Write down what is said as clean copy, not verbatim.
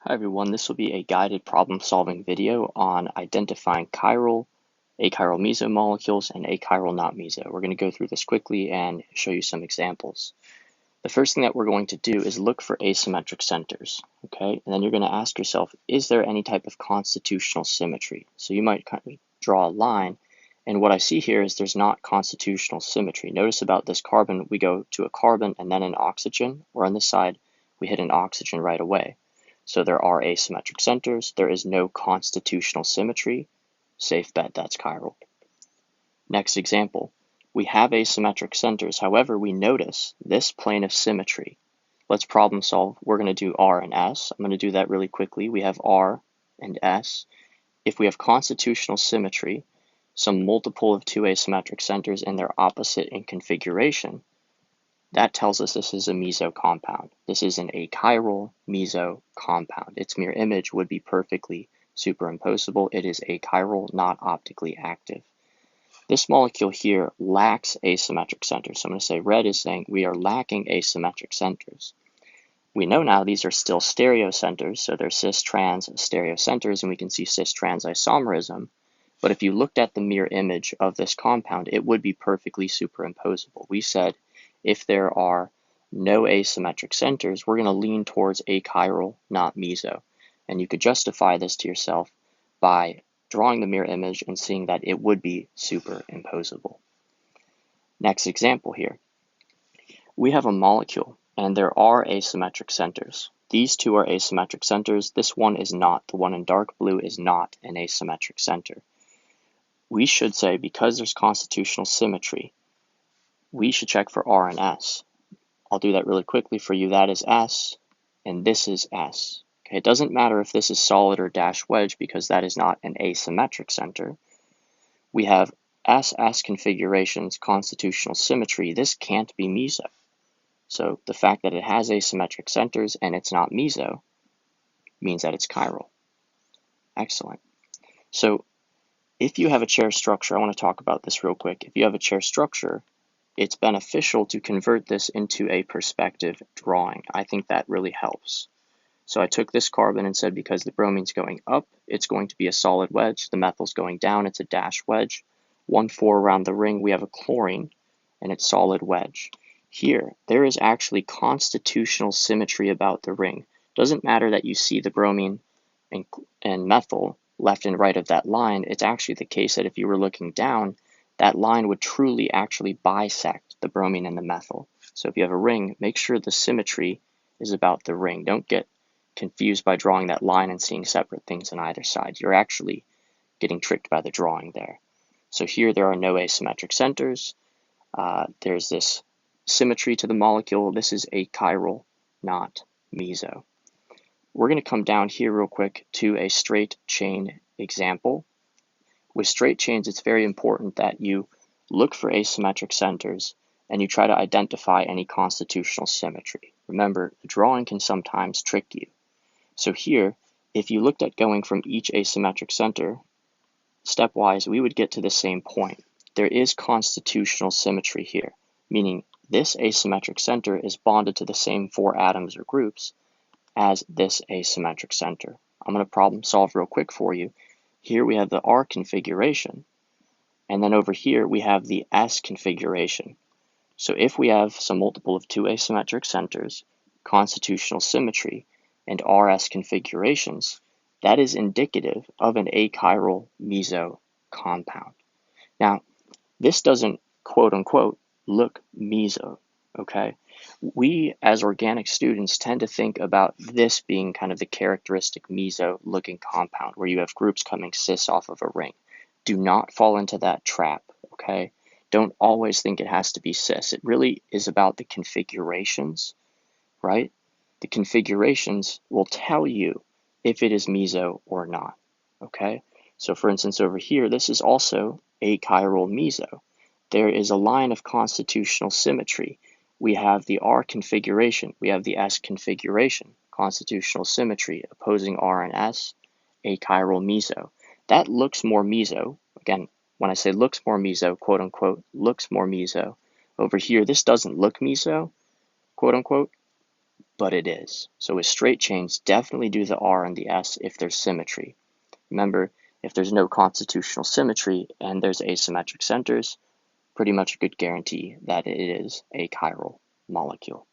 Hi everyone, this will be a guided problem-solving video on identifying chiral, achiral meso molecules, and achiral not meso. We're going to go through this quickly and show you some examples. The first thing that we're going to do is look for asymmetric centers, okay? And then you're going to ask yourself, is there any type of constitutional symmetry? So you might kind of draw a line, and what I see here is there's not constitutional symmetry. Notice about this carbon, we go to a carbon and then an oxygen, or on this side, we hit an oxygen right away. So there are asymmetric centers. There is no constitutional symmetry. Safe bet that's chiral. Next example. We have asymmetric centers. However, we notice this plane of symmetry. Let's problem solve. We're going to do R and S. I'm going to do that really quickly. We have R and S. If we have constitutional symmetry, some multiple of two asymmetric centers and they're opposite in configuration, that tells us this is a meso compound. This is an achiral meso compound. Its mirror image would be perfectly superimposable. It is achiral, not optically active. This molecule here lacks asymmetric centers. So I'm going to say red is saying we are lacking asymmetric centers. We know now these are still stereocenters, so they're cis-trans stereocenters, and we can see cis-trans isomerism. But if you looked at the mirror image of this compound, it would be perfectly superimposable. We said if there are no asymmetric centers, we're going to lean towards achiral, not meso. And you could justify this to yourself by drawing the mirror image and seeing that it would be superimposable. Next example here. We have a molecule, and there are asymmetric centers. These two are asymmetric centers. This one is not. The one in dark blue is not an asymmetric center. We should say, because there's constitutional symmetry, we should check for R and S. I'll do that really quickly for you. That is S, and this is S. Okay, it doesn't matter if this is solid or dash wedge because that is not an asymmetric center. We have SS configurations, constitutional symmetry. This can't be meso. So the fact that it has asymmetric centers and it's not meso means that it's chiral. Excellent. So if you have a chair structure, I want to talk about this real quick. If you have a chair structure, it's beneficial to convert this into a perspective drawing. I think that really helps. So I took this carbon and said because the bromine's going up, it's going to be a solid wedge. The methyl's going down, it's a dash wedge. 1,4 around the ring, we have a chlorine, and it's solid wedge. Here, there is actually constitutional symmetry about the ring. Doesn't matter that you see the bromine and methyl left and right of that line. It's actually the case that if you were looking down, that line would truly actually bisect the bromine and the methyl. So if you have a ring, make sure the symmetry is about the ring. Don't get confused by drawing that line and seeing separate things on either side. You're actually getting tricked by the drawing there. So here there are no asymmetric centers. There's this symmetry to the molecule. This is achiral, not meso. We're going to come down here real quick to a straight chain example. With straight chains, it's very important that you look for asymmetric centers and you try to identify any constitutional symmetry. Remember, the drawing can sometimes trick you. So here, if you looked at going from each asymmetric center, stepwise, we would get to the same point. There is constitutional symmetry here, meaning this asymmetric center is bonded to the same 4 atoms or groups as this asymmetric center. I'm going to problem solve real quick for you. Here we have the R configuration, and then over here we have the S configuration. So if we have some multiple of 2 asymmetric centers, constitutional symmetry, and RS configurations, that is indicative of an achiral meso compound. Now, this doesn't quote-unquote look meso, okay? We, as organic students, tend to think about this being kind of the characteristic meso-looking compound, where you have groups coming cis off of a ring. Do not fall into that trap, okay? Don't always think it has to be cis. It really is about the configurations, right? The configurations will tell you if it is meso or not, okay? So for instance, over here, this is also achiral meso. There is a line of constitutional symmetry. We have the R configuration, we have the S configuration, constitutional symmetry, opposing R and S, achiral meso. That looks more meso. Again, when I say looks more meso, quote unquote, looks more meso. Over here, this doesn't look meso, quote unquote. but it is. So with straight chains, definitely do the R and the S if there's symmetry. Remember, if there's no constitutional symmetry and there's asymmetric centers, pretty much a good guarantee that it is a chiral molecule.